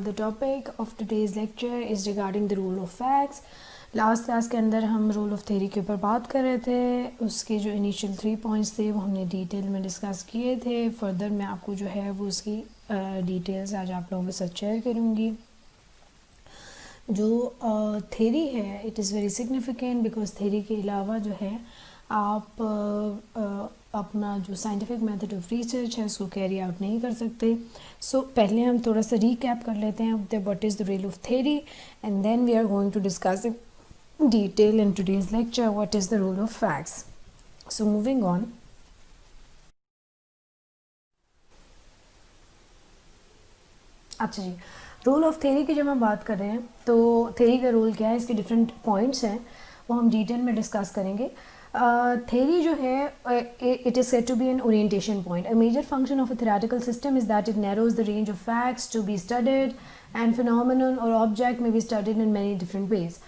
the topic of today's lecture is regarding the rule of facts. Last class के अंदर हम rule of theory के ऊपर बात कर रहे थे. उसके जो इनिशियल 3 पॉइंट्स थे वो हमने डिटेल में डिस्कस किए थे. फर्दर मैं आपको जो है वो उसकी डिटेल्स आज आप लोगों के साथ शेयर करूँगी. जो थ्योरी है it is very significant because theory के अलावा जो है आप अपना जो साइंटिफिक मेथड ऑफ रिसर्च है उसको कैरी आउट नहीं कर सकते. सो पहले हम थोड़ा सा रिकैप कर लेते हैं what is the rule of theory and then we are going to discuss in detail in today's lecture what is the rule of facts. So moving on. अच्छा जी, रूल ऑफ थ्योरी की जब हम बात कर रहे हैं तो थ्योरी का रूल क्या है, इसके डिफरेंट पॉइंट्स हैं वो हम डिटेल में डिस्कस करेंगे. Theory जो है it is said to be an orientation point. A major function of a theoretical system is that it narrows the range of facts to be studied and phenomenon or object may be studied in many different ways.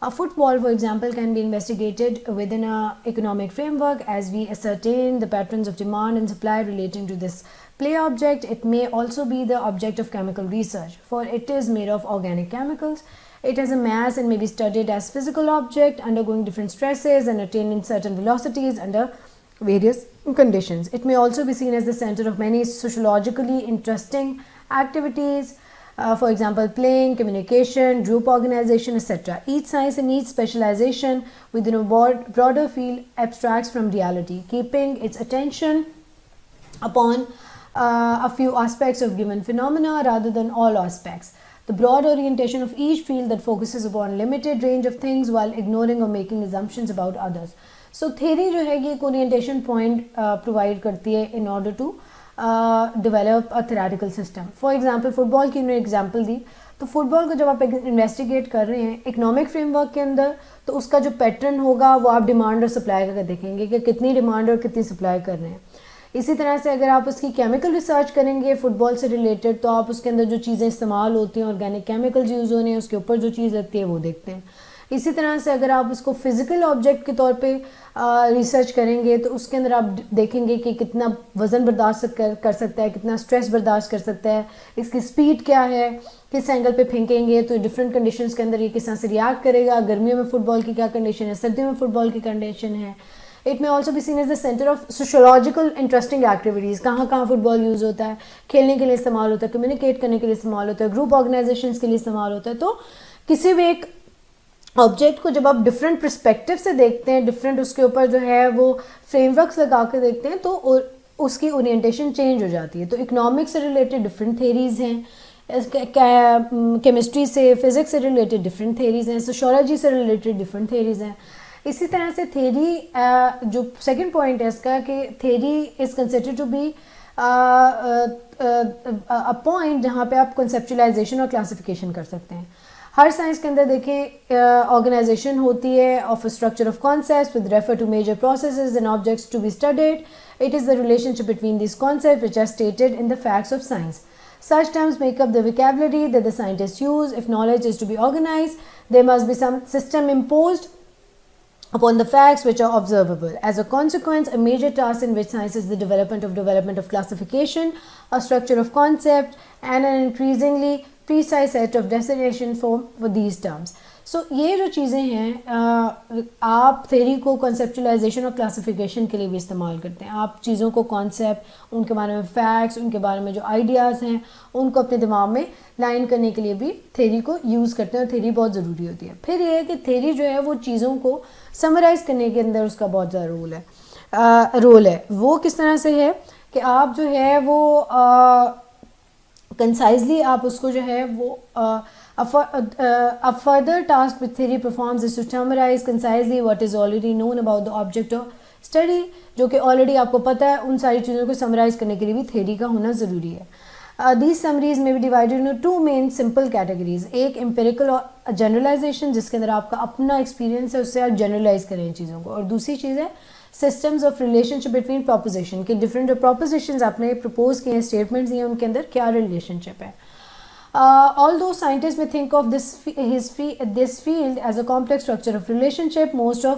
A football, for example, can be investigated within an economic framework as we ascertain the patterns of demand and supply relating to this play object. It may also be the object of chemical research, for it is made of organic chemicals. It has a mass and may be studied as physical object undergoing different stresses and attaining certain velocities under various conditions. It may also be seen as the center of many sociologically interesting activities, for example, playing, communication, group organization, etc. Each science and each specialization within a broader field abstracts from reality, keeping its attention upon a few aspects of given phenomena rather than all aspects. The broad orientation of each field that focuses upon limited range of things while ignoring or making assumptions about others. So theory जो है ये एक orientation point provide करती है in order to develop a theoretical system. For example, football की उन्होंने example दी, तो football को जब आप इन्वेस्टिगेट कर रहे हैं इकोनॉमिक फ्रेमवर्क के अंदर तो उसका जो पैटर्न होगा वो आप डिमांड और सप्लाई का देखेंगे कि कितनी डिमांड और कितनी सप्लाई कर रहे हैं. इसी तरह से अगर आप उसकी केमिकल रिसर्च करेंगे फुटबॉल से रिलेटेड तो आप उसके अंदर जो चीज़ें इस्तेमाल होती हैं ऑर्गेनिक केमिकल्स यूज़ हो रहे हैं उसके ऊपर जो चीज़ लगती है वो देखते हैं. इसी तरह से अगर आप उसको फिज़िकल ऑब्जेक्ट के तौर पे रिसर्च करेंगे तो उसके अंदर आप देखेंगे कि कितना वज़न बर्दाश्त कर सकता है, कितना स्ट्रेस बर्दाश्त कर सकता है, इसकी स्पीड क्या है, किस एंगल पे फेंकेंगे तो डिफरेंट कंडीशंस के अंदर ये किस तरह से रिएक्ट करेगा, गर्मियों में फुटबॉल की क्या कंडीशन है, सर्दियों में फुटबॉल की कंडीशन है. It may also be seen as the center of sociological interesting activities. कहाँ फुटबॉल यूज़ होता है, खेलने के लिए इस्तेमाल होता है, कम्युनिकेट करने के लिए इस्तेमाल होता है, ग्रुप ऑर्गेनाइजेशंस के लिए इस्तेमाल होता है. तो किसी भी एक ऑब्जेक्ट को जब आप डिफरेंट पर्सपेक्टिव से देखते हैं, डिफरेंट उसके ऊपर जो है वो फ्रेमवर्क्स लगा के देखते हैं तो उसकी ओरिएंटेशन चेंज हो जाती है. तो इकोनॉमिक्स से रिलेटेड डिफरेंट थेरीज़ हैं, केमिस्ट्री से फिज़िक्स से रिलेटेड डिफरेंट थेरीज़ हैं, सोशियोलॉजी से रिलेटेड डिफरेंट थेरीज़ हैं. इसी तरह से थेरी जो सेकंड पॉइंट है इसका कि theory is considered to be a point जहाँ पे आप कंसेप्चुलाइजेशन और क्लासिफिकेशन कर सकते हैं. हर साइंस के अंदर देखें ऑर्गेनाइजेशन होती है of a structure of concepts with refer to major processes and objects to be studied. It is the relationship between this concept which are stated in the facts of science. Such terms make up the vocabulary that the scientists use. If knowledge is to be organized, there must be some system imposed upon the facts which are observable. As a consequence, a major task in which science is the development of classification, a structure of concept, and an increasingly precise set of definition for these terms. So ये जो चीज़ें हैं आप theory को conceptualisation और classification के लिए भी इस्तेमाल करते हैं. आप चीज़ों को कॉन्सेप्ट, उनके बारे में फैक्ट्स, उनके बारे में जो आइडियाज़ हैं उनको अपने दिमाग में लाइन करने के लिए भी थ्योरी को यूज़ करते हैं और थ्योरी बहुत ज़रूरी होती है. फिर ये है कि थ्योरी जो है वो चीज़ों को समराइज़ करने के अंदर उसका बहुत ज़्यादा रोल है. वो किस तरह से है कि आप जो है वो कंसाइजली आप उसको जो है वो a further task which theory performs is to summarize concisely what is already known about the object of study. जो कि ऑलरेडी आपको पता है उन सारी चीज़ों को समराइज करने के लिए भी थ्योरी का होना ज़रूरी है. These summaries may be divided into two main simple categories. एक empirical और generalization जिसके अंदर आपका अपना एक्सपीरियंस है उससे आप जनरलाइज करें चीज़ों को, और दूसरी चीज़ है systems of relationship between proposition कि different जो propositions आपने propose किए हैं, statements दिए हैं, उनके अंदर क्या relationship है. Although scientists may think of this field as a complex structure of relationship, most of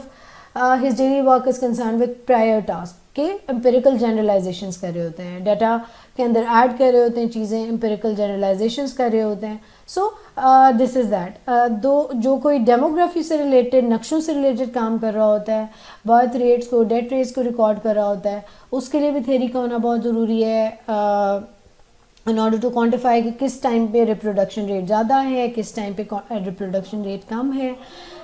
his daily work is concerned with prior tasks के empirical generalizations कर रहे होते हैं. Data के अंदर ऐड कर रहे होते हैं चीज़ें, एम्पिरिकल जनरलाइजेशंस कर रहे होते हैं. सो दिस इज़ दैट. दो जो कोई डेमोग्राफी से रिलेटेड, नक्शों से रिलेटेड काम कर रहा होता है, बर्थ रेट्स को, डेथ रेट्स को रिकॉर्ड कर रहा होता है, उसके लिए भी थ्योरी का होना बहुत ज़रूरी है in order to quantify कि किस टाइम पे रिप्रोडक्शन रेट ज़्यादा है, किस टाइम पे रिप्रोडक्शन रेट कम है.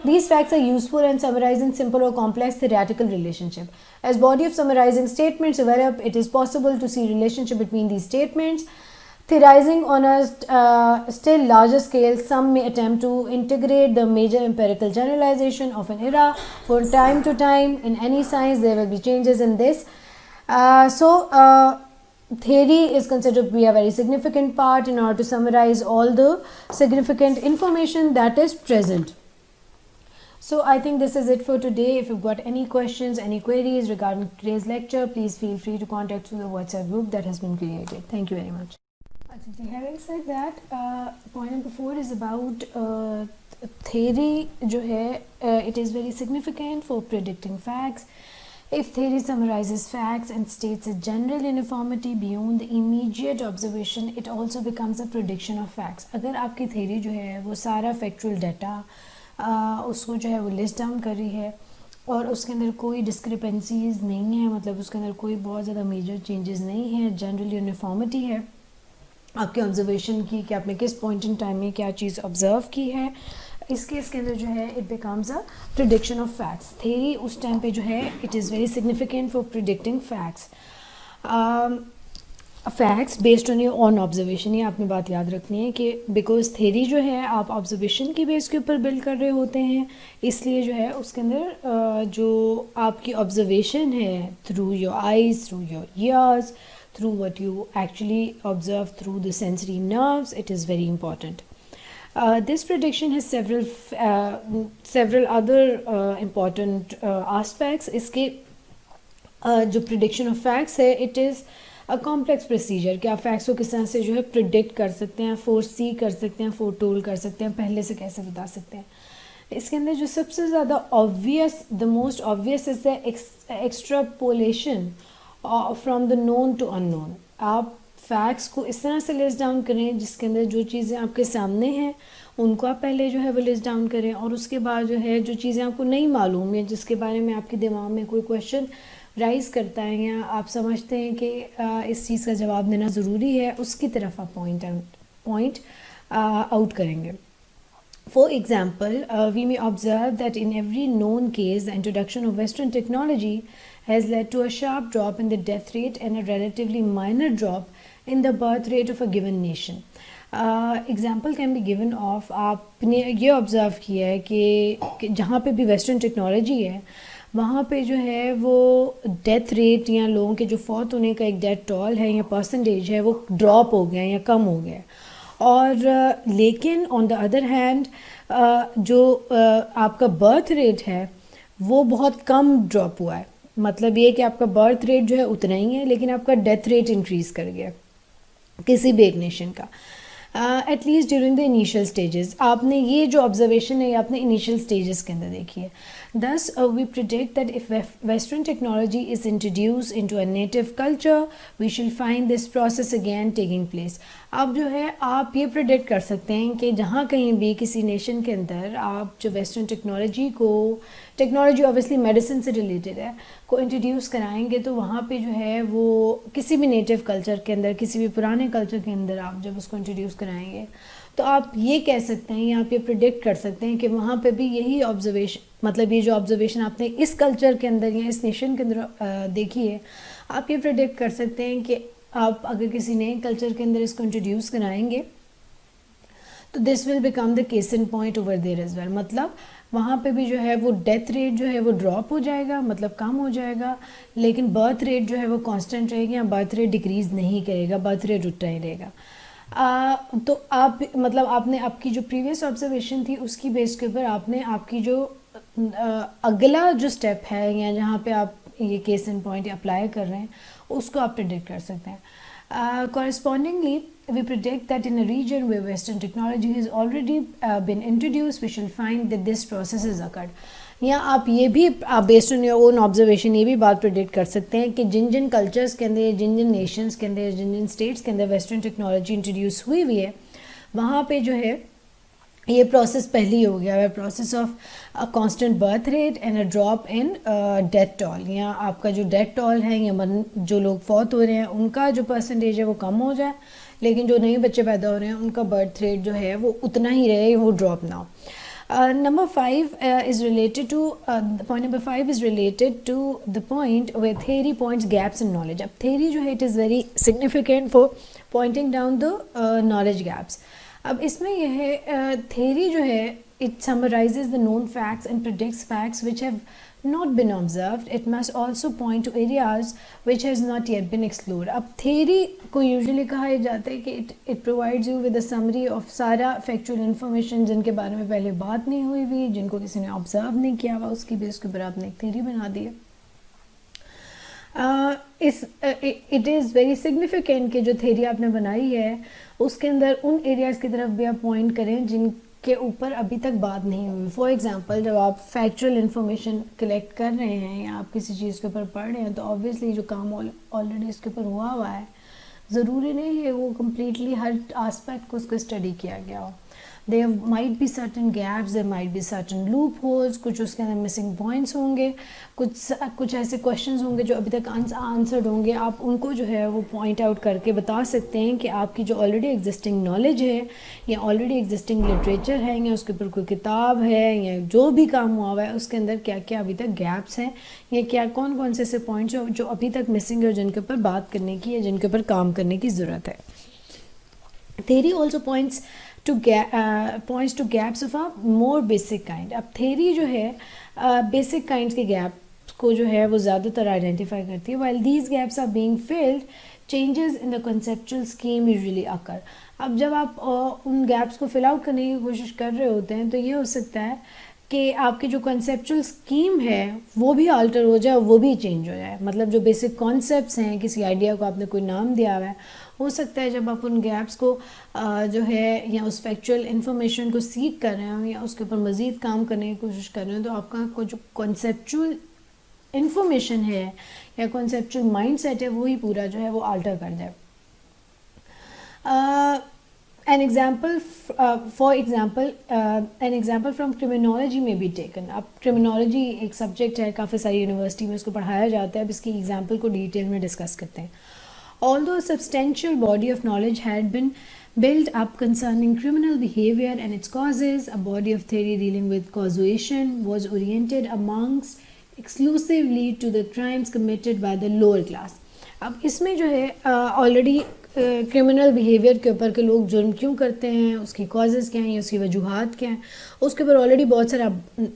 These facts are useful in summarizing simple or complex theoretical relationship. As body of summarizing statements develop, it is possible to see relationship between these statements. Theorizing on a still larger scale, some may attempt to integrate the major empirical generalization of an era. From time to time, in any science, there will be changes in this. Theory is considered to be a very significant part in order to summarize all the significant information that is present. So I think this is it for today. If you've got any questions, any queries regarding today's lecture, please feel free to contact through the WhatsApp group that has been created. Thank you very much. Having said that, point number 4 is about theory जो है, it is very significant for predicting facts. If theory summarizes facts and states a general uniformity beyond the immediate observation, it also becomes a prediction of facts. अगर आपकी theory जो है वो सारा factual data उसको जो है वो list down कर रही है और उसके अंदर कोई discrepancies नहीं है, मतलब उसके अंदर कोई बहुत ज़्यादा major changes नहीं है, general uniformity है आपके ऑब्जर्वेशन की कि आपने किस पॉइंट इन टाइम में क्या चीज़ ऑब्जर्व की है, इस केस के अंदर जो है it becomes a prediction of facts. Theory उस टाइम पे जो है it is very significant for predicting facts. Facts based on observation, ये आपने बात याद रखनी है कि बिकॉज थेरी जो है आप ऑब्जर्वेशन की बेस के ऊपर बिल्ड कर रहे होते हैं, इसलिए जो है उसके अंदर जो आपकी ऑब्जर्वेशन है through your eyes, through your ears, through what you actually observe through the sensory nerves, it is very important. This prediction has several other important aspects. इसके जो prediction of facts है, it is a complex procedure कि आप facts को किस तरह से जो है predict कर सकते हैं, foresee कर सकते हैं, foretold कर सकते हैं, पहले से कैसे बता सकते हैं. इसके अंदर जो सबसे ज़्यादा obvious, the most obvious is the extrapolation from the known to unknown. आप फैक्ट्स को इस तरह से लिस्ट डाउन करें जिसके अंदर जो चीज़ें आपके सामने हैं उनको आप पहले जो है वो लिस्ट डाउन करें, और उसके बाद जो है जो चीज़ें आपको नहीं मालूम है, जिसके बारे में आपके दिमाग में कोई क्वेश्चन राइज करता है या आप समझते हैं कि इस चीज़ का जवाब देना ज़रूरी है, उसकी तरफ आप पॉइंट आउट करेंगे. For example, we may observe that in every known case, the introduction of Western technology has led to a sharp drop in the death rate and a relatively minor drop in the birth rate of a given nation. Example can be given of, आपने ये observe किया है कि जहाँ पे भी Western technology है वहाँ पे जो है वो डेथ रेट या लोगों के जो फौत होने का एक डेथ टॉल है या परसेंटेज है वो ड्रॉप हो गया या कम हो गया. और लेकिन ऑन द अदर हैंड जो आपका बर्थ रेट है वो बहुत कम ड्रॉप हुआ है. मतलब ये कि आपका बर्थ रेट जो है उतना ही है लेकिन आपका डेथ रेट इंक्रीज़ कर गया किसी भी एक नेशन का, at least during the initial stages. आपने ये जो ऑब्जर्वेशन है ये आपने इनिशियल स्टेजेस के अंदर देखी है. Thus, we predict that if Western technology is introduced into a native culture, we shall find this process again taking place. अब जो है आप ये प्रिडिक्ट कर सकते हैं कि जहाँ कहीं भी किसी नेशन के अंदर आप जो वेस्टर्न टेक्नोलॉजी ऑब्वियसली मेडिसिन से रिलेटेड है को इंट्रोड्यूस कराएंगे तो वहाँ पे जो है वो किसी भी नेटिव कल्चर के अंदर, किसी भी पुराने कल्चर के अंदर आप जब उसको इंट्रोड्यूस कराएंगे तो आप ये कह सकते हैं या आप ये प्रिडिक्ट कर सकते हैं कि वहाँ पे भी यही ऑब्जर्वेशन, मतलब ये जो ऑब्जर्वेशन आपने इस कल्चर के अंदर या इस नेशन के अंदर देखी है, आप ये प्रिडिक्ट कर सकते हैं कि आप अगर किसी नए कल्चर के अंदर इसको इंट्रोड्यूस कराएंगे तो this will become the case in point over there as well. मतलब वहाँ पे भी जो है वो डेथ रेट जो है वो ड्रॉप हो जाएगा, मतलब कम हो जाएगा, लेकिन बर्थ रेट जो है वो कांस्टेंट रहेगी या बर्थ रेट डिक्रीज़ नहीं करेगा, बर्थ रेट उतना ही रहेगा. तो आप मतलब आपने आपकी जो प्रीवियस ऑब्जर्वेशन थी उसकी बेस के ऊपर आपने आपकी जो अगला जो स्टेप है या जहाँ पे आप ये केस इन पॉइंट अप्लाई कर रहे हैं उसको आप प्रिडिक्ट कर सकते हैं. Correspondingly, we predict that in a region where Western technology has already been introduced, we shall find that this process has occurred. या आप ये भी आप based on your own observation ये भी बात प्रेडिक्ट कर सकते हैं कि जिन जिन कल्चर्स के अंदर, जिन जिन नेशंस के अंदर, जिन जिन स्टेट्स के अंदर वेस्टर्न टेक्नोलॉजी इंट्रोड्यूस हुई हुई है, वहाँ पे जो है ये प्रोसेस पहले ही हो गया है, process of a constant birth rate and a drop in death toll, या आपका जो डेथ टॉल है या जो लोग फौत हो रहे हैं उनका जो परसेंटेज है वो कम हो जाए, लेकिन जो नए बच्चे पैदा हो रहे हैं उनका बर्थ रेट जो है वो उतना ही रहे, वो ड्रॉप ना हो. Number 5 is related to point number 5 is related to the point where theory points gaps in knowledge. अब theory जो है it is very significant for pointing down the knowledge gaps. अब इसमें यह है theory जो है it summarizes the known facts and predicts facts which have not been observed. It must also point to areas which has not yet been explored. अब theory को usually कहा जाता है कि it provides you with a summary of सारा factual information जिनके बारे में पहले बात नहीं हुई हुई, जिनको किसी ने observe नहीं किया हुआ, उसकी बेस के ऊपर आपने एक theory बना दी है. इट इज़ वेरी सिग्निफिकेंट कि जो थेरी आपने बनाई है उसके अंदर उन एरियाज़ की तरफ भी आप पॉइंट करें जिनके ऊपर अभी तक बात नहीं हुई. फॉर एग्जांपल, जब आप फैक्चुअल इन्फॉर्मेशन कलेक्ट कर रहे हैं या आप किसी चीज़ के ऊपर पढ़ रहे हैं तो ऑब्वियसली जो काम ऑलरेडी इसके ऊपर हुआ हुआ है, ज़रूरी नहीं है वो कम्प्लीटली हर आस्पेक्ट को उसको स्टडी किया गया हो. There might be certain gaps, there might be certain loopholes, कुछ उसके अंदर मिसिंग पॉइंट्स होंगे, कुछ ऐसे क्वेश्चंस होंगे जो अभी तक आंसर्ड होंगे. आप उनको जो है वो पॉइंट आउट करके बता सकते हैं कि आपकी जो ऑलरेडी एग्जिस्टिंग नॉलेज है या ऑलरेडी एग्जिस्टिंग लिटरेचर है या उसके ऊपर कोई किताब है या जो भी काम हुआ हुआ है उसके अंदर क्या क्या अभी तक गैप्स हैं या क्या कौन कौन से ऐसे पॉइंट्स जो अभी तक मिसिंग है और जिनके ऊपर बात करने की या जिनके ऊपर काम करने की ज़रूरत है. Theory also points to gaps of a more basic kind. अब थेरी जो है बेसिक काइंड्स के गैप को जो है वो ज़्यादातर आइडेंटिफाई करती है. While these gaps are being filled, changes in the conceptual scheme usually occur. अब जब आप उन गैप्स को फिल आउट करने की कोशिश कर रहे होते हैं तो ये हो सकता है कि आपकी जो कंसेप्चुअल स्कीम है वो भी अल्टर हो जाए, वो भी चेंज हो जाए. मतलब जो बेसिक कॉन्सेप्ट्स हैं, किसी आइडिया को आपने कोई नाम दिया हुआ है, हो सकता है जब आप उन गैप्स को जो है या उस फैक्चुअल इन्फॉर्मेशन को सीख कर रहे हो या उसके ऊपर मज़ीद काम करने की कोशिश कर रहे हो तो आपका को जो कॉन्सेप्चुअल इन्फॉर्मेशन है या कॉन्सेप्चुअल माइंडसेट है वही पूरा जो है वो अल्टर कर जाए. An example from criminology may be taken. अब criminology एक सब्जेक्ट है, काफ़ी सारी यूनिवर्सिटी में उसको पढ़ाया जाता है. अब इसकी एग्जाम्पल को डिटेल में डिस्कस करते हैं. Although a substantial body of knowledge had been built up concerning criminal behavior and its causes, a body of theory dealing with causation was oriented amongst exclusively to the crimes committed by the lower class. अब इसमें जो है already criminal behaviour के ऊपर के लोग जुर्म क्यों करते हैं, उसकी कॉजेज़ क्या हैं या उसकी वजूहात क्या हैं, उसके ऊपर ऑलरेडी बहुत सारा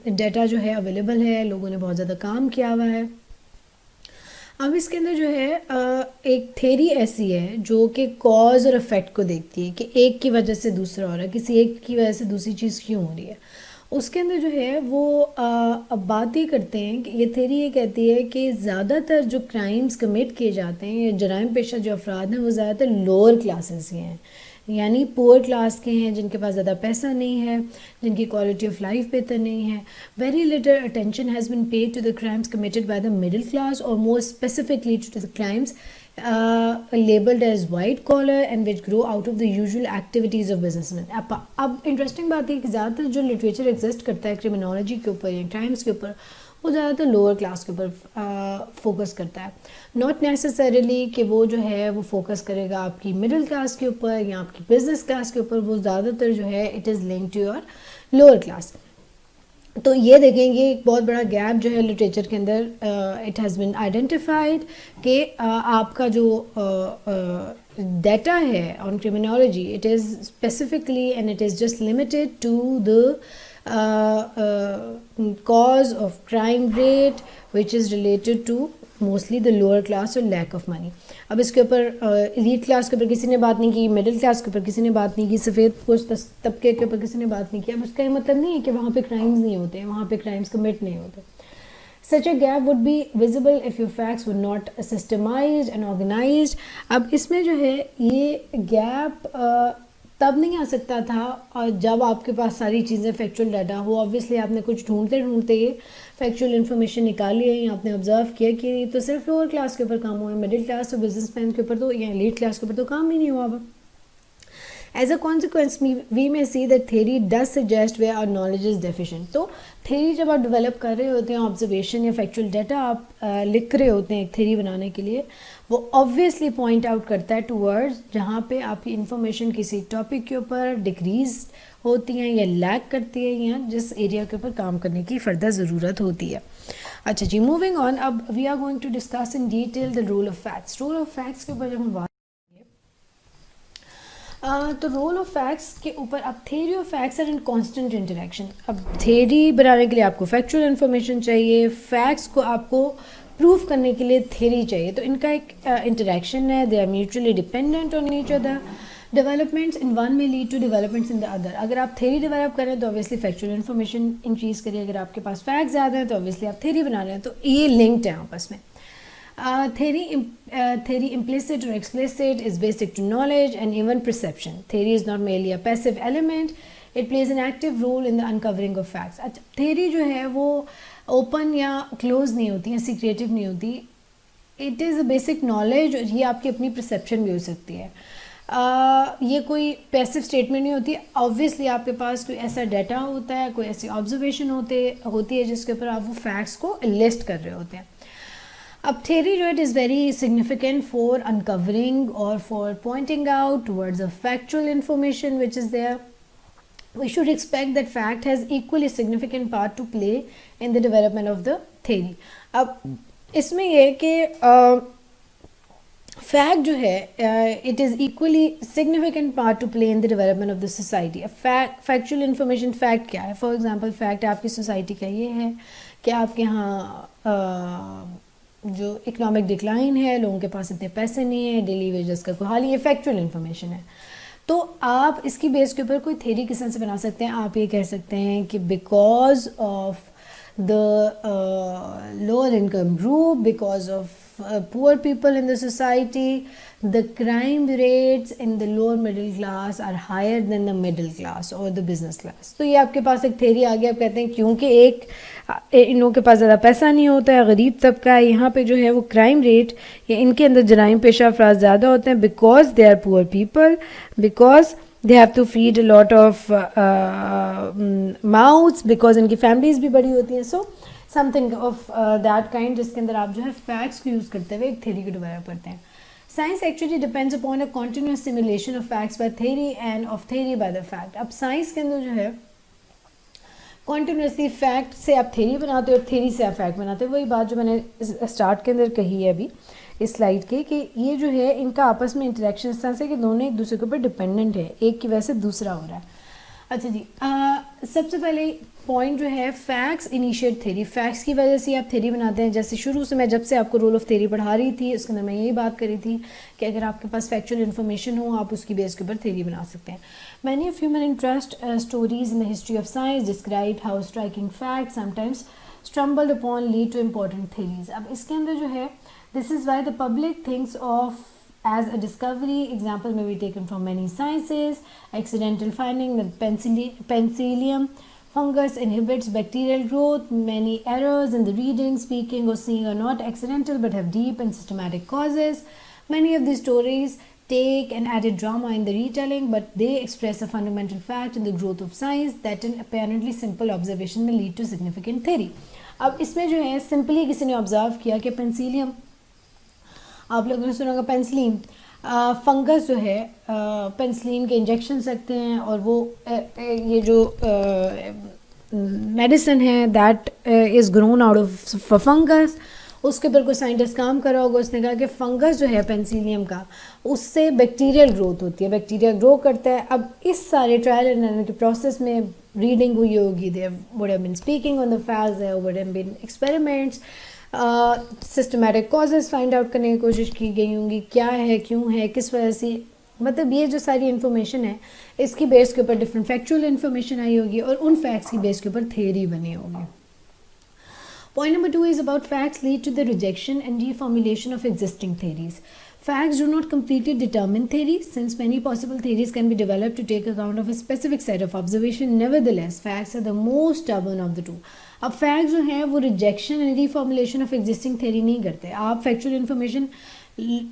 डाटा जो है अवेलेबल है, लोगों ने बहुत ज़्यादा काम किया हुआ है. अब इसके अंदर जो है एक थेरी ऐसी है जो कि कॉज और इफ़ेक्ट को देखती है कि एक की वजह से दूसरा हो रहा है, किसी एक की वजह से दूसरी चीज़ क्यों हो रही है. उसके अंदर जो है वो अब बात ये करते हैं कि ये थेरी ये कहती है कि ज़्यादातर जो क्राइम्स कमिट किए जाते हैं या जराइम पेशा जो अफराद हैं वो ज़्यादातर लोअर क्लासेस के हैं, यानी पुअर क्लास के हैं, जिनके पास ज़्यादा पैसा नहीं है, जिनकी क्वालिटी ऑफ लाइफ बेहतर नहीं है. Very little attention has been paid to the crimes committed by the middle class और more specifically to the crimes labeled as white collar and which grow out of the usual activities of businessmen. अब interesting बात है कि ज़्यादातर जो literature exist करता है criminology के ऊपर या क्राइम्स के ऊपर वो ज़्यादातर लोअर क्लास के ऊपर फोकस करता है. नॉट नेसेसरीली कि वो जो है वो फोकस करेगा आपकी मिडिल क्लास के ऊपर या आपकी बिजनेस क्लास के ऊपर, वो ज़्यादातर जो है it is linked to your lower class. तो ये देखेंगे एक बहुत बड़ा गैप जो है लिटरेचर के अंदर इट हैज़ बिन आइडेंटिफाइड कि आपका जो डाटा है on criminology it is specifically and it is just limited to the cause of crime rate which is related to mostly the lower class और lack of money. अब इसके ऊपर elite class के ऊपर किसी ने बात नहीं की, middle class के ऊपर किसी ने बात नहीं की, सफ़ेद पोश तबके के ऊपर किसी ने बात नहीं की. अब उसका ये मतलब नहीं है कि वहाँ पे क्राइम्स नहीं होते, वहाँ पे क्राइम्स कमिट नहीं होते. Such a gap would be visible if your facts were not systemized and organized. अब इसमें जो है ये गैप तब नहीं आ सकता था और जब आपके पास सारी चीज़ें फैक्चुअल डाटा हो। ऑब्वियसली आपने कुछ ढूंढते ढूंढते ये फैक्चुअल इन्फॉर्मेशन निकाली है, या आपने ऑब्जर्व किया कि ये तो सिर्फ लोअर क्लास के ऊपर काम हुआ है, मिडिल क्लास और बिजनेसमैन के ऊपर तो या एलीट क्लास के ऊपर तो काम ही नहीं हुआ। अब As a consequence, we may see that theory does suggest where our knowledge is deficient. तो theory जब आप develop कर रहे होते हैं, observation या factual data आप लिख रहे होते हैं एक theory बनाने के लिए, वो obviously point out करता है towards जहाँ पे आपकी information किसी topic के ऊपर decrease होती हैं या lack करती है, या जिस area के ऊपर काम करने की further ज़रूरत होती है। अच्छा जी, moving on, अब we are going to discuss in detail the role of facts. Role of facts के ऊपर जब हम तो रोल ऑफ फैक्ट्स के ऊपर, अब theory of facts are in constant interaction. अब थेरी बनाने के लिए आपको फैक्चुअल इन्फॉर्मेशन चाहिए, फैक्ट्स को आपको प्रूफ करने के लिए थेरी चाहिए, तो इनका एक इंटरेक्शन है, they are mutually dependent on each other. Developments in one may lead to developments in the other. अगर आप थेरी डेवलप करें तो ऑब्वियसली फैक्चुअल इन्फॉर्मेशन इंक्रीज करिए, अगर आपके पास फैक्ट्स ज़्यादा हैं तो ऑब्वियसली आप थेरी बना रहे हैं, तो ये लिंक्ड है आपस में। Theory implicit or explicit is basic to knowledge and even perception. Theory is not merely a passive element, it plays an active role in the uncovering of facts. अच्छा, theory जो है वो open या close नहीं होती, या secretive नहीं होती, it is a basic knowledge, और ये आपकी अपनी perception भी हो सकती है। ये कोई पैसिव स्टेटमेंट नहीं होती। ऑब्वियसली आपके पास कोई ऐसा डाटा होता है, कोई ऐसी ऑब्जर्वेशन होती है जिसके ऊपर आप वो फैक्ट्स को लिस्ट कर रहे होते हैं। अब theory जो it is very significant for uncovering or for pointing out towards a factual information which is there. We should expect that fact has equally significant part to play in the development of the theory. अब इसमें ये है कि fact जो है it is equally significant part to play in the development of the society. Factual information fact क्या है? For example fact आपकी सोसाइटी का ये है कि आपके यहाँ जो इकोनॉमिक डिक्लाइन है, लोगों के पास इतने पैसे नहीं है, डेली वेजेस का कोई हाल, ये फैक्चुअल इन्फॉर्मेशन है। तो आप इसकी बेस के ऊपर कोई थ्योरी किस तरह से बना सकते हैं? आप ये कह सकते हैं कि because of the lower income group, because of poor people in the society, the crime rates in the lower middle class are higher than the middle class or the business class. तो ये आपके पास एक theory आ गया। आप कहते हैं क्योंकि इन लोगों के पास ज़्यादा पैसा नहीं होता है, गरीब तबका है, यहाँ पे जो है वो क्राइम रेट या इनके अंदर जराइम पेशा अफराद ज़्यादा होते हैं, because they are poor people, because they have to feed a lot of mouths, because इनकी फैमिलीज भी बड़ी होती हैं। So something of that kind, जिसके अंदर आप जो है फैक्ट्स को यूज़ करते हुए एक थ्योरी को डेवलप करते हैं। Science actually depends upon a continuous simulation of facts by theory and of theory by the fact. अब साइंस के अंदर जो है कॉन्टिन्यूसली फैक्ट से आप थ्योरी बनाते हो और थ्योरी से आप फैक्ट बनाते हो। वही बात जो मैंने स्टार्ट के अंदर कही है अभी इस स्लाइड के, कि ये जो है इनका आपस में इंटरेक्शन इस तरह से कि दोनों एक दूसरे के ऊपर डिपेंडेंट है, एक की वजह से दूसरा हो रहा है। अच्छा जी, सबसे पहले पॉइंट जो है फैक्ट्स इनिशिएट थ्योरी। फैक्ट्स की वजह से आप थ्योरी बनाते हैं। जैसे शुरू से मैं जब से आपको रोल ऑफ थ्योरी पढ़ा रही थी उसके अंदर मैं यही बात करी थी कि अगर आपके पास फैक्चुअल इन्फॉर्मेशन हो आप उसकी बेस के ऊपर थ्योरी बना सकते हैं। Many of human interest stories in the history of science describe how striking facts sometimes stumbled upon lead to important theories. अब इसके अंदर जो है this is why the public thinks of as a discovery. Example may be taken from many sciences. Accidental finding that penicillium fungus inhibits bacterial growth. Many errors in the reading, speaking or seeing are not accidental but have deep and systematic causes. Many of these stories take an added drama in the retelling, but they express a fundamental fact in the growth of science that an apparently simple observation may lead to significant theory. अब इसमें जो है simply किसी ने observe किया कि penicillium, आप लोगों ने सुना होगा पेंसिलिन फंगस जो है, पेंसिलिन के इंजेक्शन सकते हैं और वो ये जो मेडिसिन है that is grown out of fungus, उसके ऊपर कोई साइंटिस्ट काम कर रहा होगा, उसने कहा कि फंगस जो है पेंसिलियम का उससे बैक्टीरियल ग्रोथ होती है, बैक्टीरिया ग्रो करता है। अब इस सारे ट्रायल एंड एरर के प्रोसेस में रीडिंग हुई होगी, there would have been speaking on the facts, there would have been experiments, systematic causes find out करने की कोशिश की गई होंगी, क्या है, क्यों है, किस वजह से, मतलब ये जो सारी इन्फॉर्मेशन है इसकी बेस के ऊपर डिफरेंट फैक्चुअल इन्फॉर्मेशन आई होगी और उन फैक्ट्स की बेस के ऊपर थ्योरी बनी होगी। Point number 2 is about facts lead to the rejection and reformulation of existing theories. Facts do not completely determine theory, since many possible theories can be developed to take account of a specific set of observation. Nevertheless, facts are the most stubborn of the two. अब facts जो हैं वो rejection and reformulation of existing theory नहीं करते. आप factual information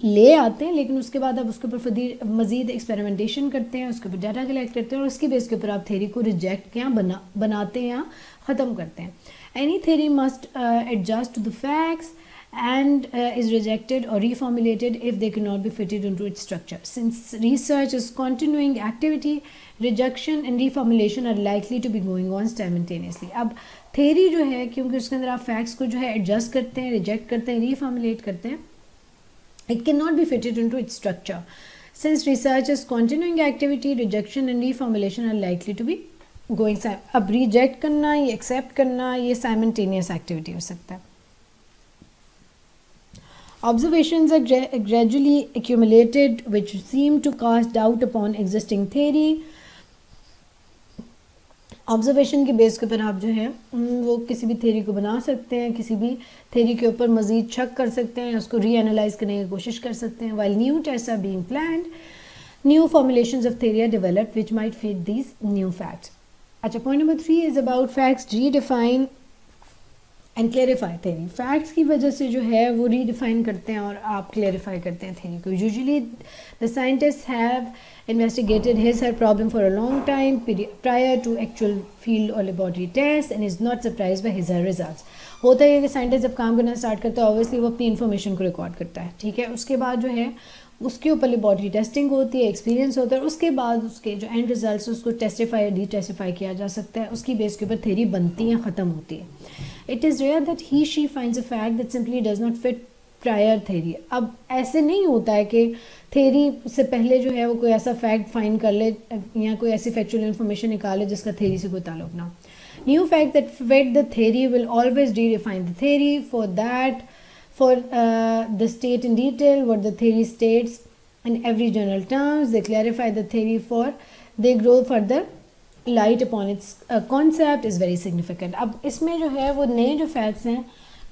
ले आते हैं, लेकिन उसके बाद आप उसके ऊपर मज़ीद एक्सपेरिमेंटेशन करते हैं, उसके ऊपर डाटा कलेक्ट करते हैं और उसकी बेस के ऊपर आप थ्योरी को रिजेक्ट या बनाते हैं या ख़त्म करते हैं. Any theory must adjust to the facts and is rejected or reformulated if they cannot be fitted into its structure. Since research is continuing activity, rejection and reformulation are likely to be going on simultaneously. अब theory जो है, क्योंकि उसके अंदर आप facts को जो है adjust करते हैं, reject करते हैं, reformulate करते हैं, it cannot be fitted into its structure. Since research is continuing activity, rejection and reformulation are likely to be going. अब reject करना या accept करना ये simultaneous activity हो सकता है. Observations are gradually accumulated which seem to cast doubt upon existing theory. Observation के base के ऊपर आप जो है वो किसी भी थ्योरी को बना सकते हैं, किसी भी थ्योरी के ऊपर मज़ीद शक कर सकते हैं, उसको रीएनालाइज करने की कोशिश कर सकते हैं. while new tests are being planned, new formulations of theory are developed which might fit these new facts. अच्छा, point number 3 is about facts redefine and clarify theory. Facts की वजह से जो है वो रीडिफाइन करते हैं और आप क्लेरिफाई करते हैं थ्योरी को. Usually the scientist have investigated his her problem for a long time prior to actual field or laboratory tests and is not surprised by his her results. होता है कि साइंटिस्ट जब काम करना स्टार्ट करता है ऑब्वियसली वो अपनी इन्फॉर्मेशन को रिकॉर्ड करता है, ठीक है. उसके बाद जो है उसके ऊपर लेबॉरेटरी टेस्टिंग होती है, एक्सपीरियंस होता है, उसके बाद उसके जो एंड रिजल्ट्स उसको टेस्टिफाई डी टेस्टिफाई किया जा सकता है, उसकी बेस के ऊपर थ्योरी बनती है, ख़त्म होती है. It is rare that he she finds a fact that simply does not fit prior theory. अब ऐसे नहीं होता है कि थ्योरी से पहले जो है वो कोई ऐसा फैक्ट फाइंड कर ले या कोई ऐसी फैक्चुअल इन्फॉर्मेशन निकाले जिसका थ्योरी से कोई ताल्लुक ना हो. New fact that fit the theory will always redefine the theory for that for the state in detail what the theory states in every general terms. They clarify the theory for they grow further light upon its concept is very significant. अब इसमें जो है वो नए जो facts हैं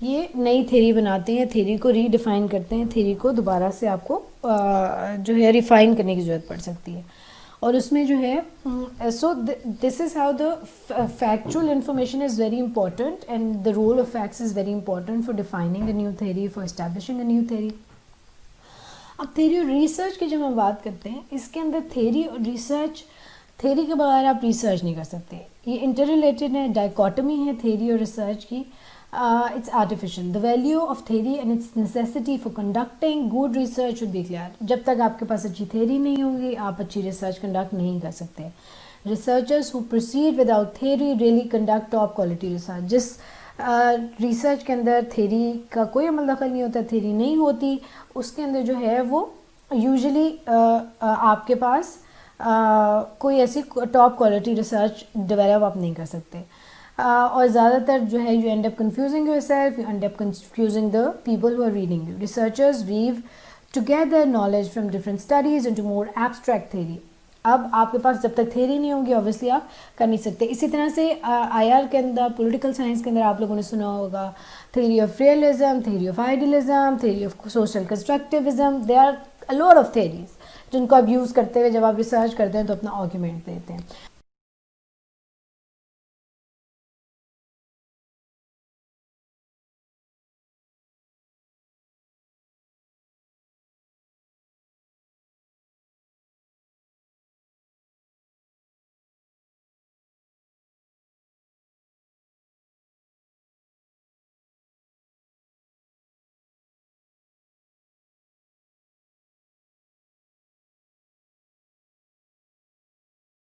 ये नई थ्योरी बनाते हैं, थ्योरी को रीडिफाइन करते हैं, थ्योरी को दोबारा से आपको जो है रिफाइन करने की ज़रूरत पड़ सकती है. और उसमें जो है so this is how the factual information is very important and the role of facts is very important for defining a new theory, for establishing a new theory. अब थ्योरी और रिसर्च की जब हम बात करते हैं, इसके अंदर थ्योरी और रिसर्च, थ्योरी के बगैर आप रिसर्च नहीं कर सकते, ये इंटर रिलेटेड है, डाइकोटमी है थ्योरी और रिसर्च की. It's artificial. The value of theory and its necessity for conducting good research should be clear. जब तक आपके पास अच्छी theory नहीं होगी आप अच्छी research conduct नहीं कर सकते. Researchers who proceed without theory really conduct top quality research. जिस research के अंदर theory का कोई अमल दखल नहीं होता, theory नहीं होती, उसके अंदर जो है वो usually आपके पास कोई ऐसी top quality research develop आप नहीं कर सकते. और ज़्यादातर जो है you end up confusing yourself, you end up confusing the people who are reading you. Researchers weave together knowledge from different studies into more abstract theory. अब आपके पास जब तक थ्योरी नहीं होगी ऑब्वियसली आप कर नहीं सकते. इसी तरह से आईआर के अंदर, पॉलिटिकल साइंस के अंदर आप लोगों ने सुना होगा theory of realism, theory of idealism, theory of social constructivism. They are a lot of theories जिनको आप यूज़ करते हुए जब आप रिसर्च करते हैं तो अपना आर्ग्यूमेंट देते हैं.